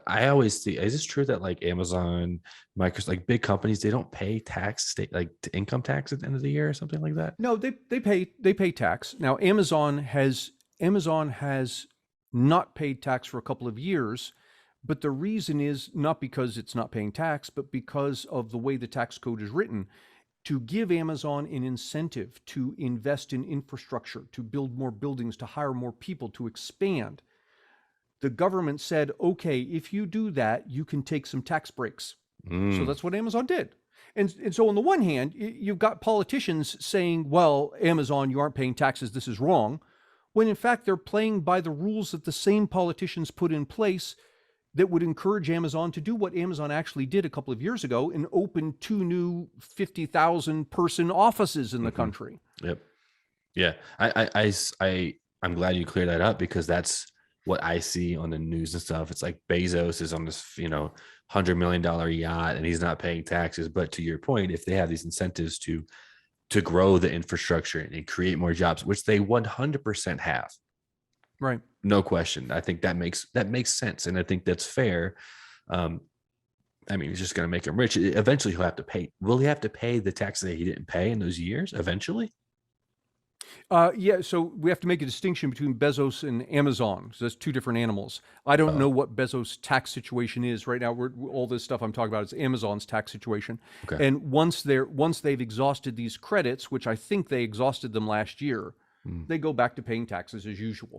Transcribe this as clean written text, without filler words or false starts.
I always see, is this true that like Amazon, Microsoft, like big companies, they don't pay tax, state like income tax at the end of the year or something like that? No, they pay tax. Now Amazon has not paid tax for a couple of years, but the reason is not because it's not paying tax, but because of the way the tax code is written. To give Amazon an incentive to invest in infrastructure, to build more buildings, to hire more people, to expand, the government said, okay, if you do that, you can take some tax breaks. So Mm, that's what Amazon did. And so on the one hand, you've got politicians saying, well, Amazon, you aren't paying taxes, this is wrong, when in fact they're playing by the rules that the same politicians put in place that would encourage Amazon to do what Amazon actually did a couple of years ago and open two new 50,000 person offices in the hmm. country. Yep. Yeah. I'm glad you cleared that up because that's what I see on the news and stuff. It's like Bezos is on this, $100 million yacht and he's not paying taxes. But to your point, if they have these incentives to grow the infrastructure and create more jobs, which they 100% have, Right. no question. I think that makes sense, and I think that's fair. Um, I mean, he's just going to make him rich. Eventually, he'll have to pay. Will he have to pay the taxes that he didn't pay in those years? Eventually, Yeah, so we have to make a distinction between Bezos and Amazon. So that's two different animals. I don't oh, know what Bezos' tax situation is right now. All this stuff I'm talking about is Amazon's tax situation. okay. And once they've exhausted these credits, which I think they exhausted them last year, Mm. they go back to paying taxes as usual.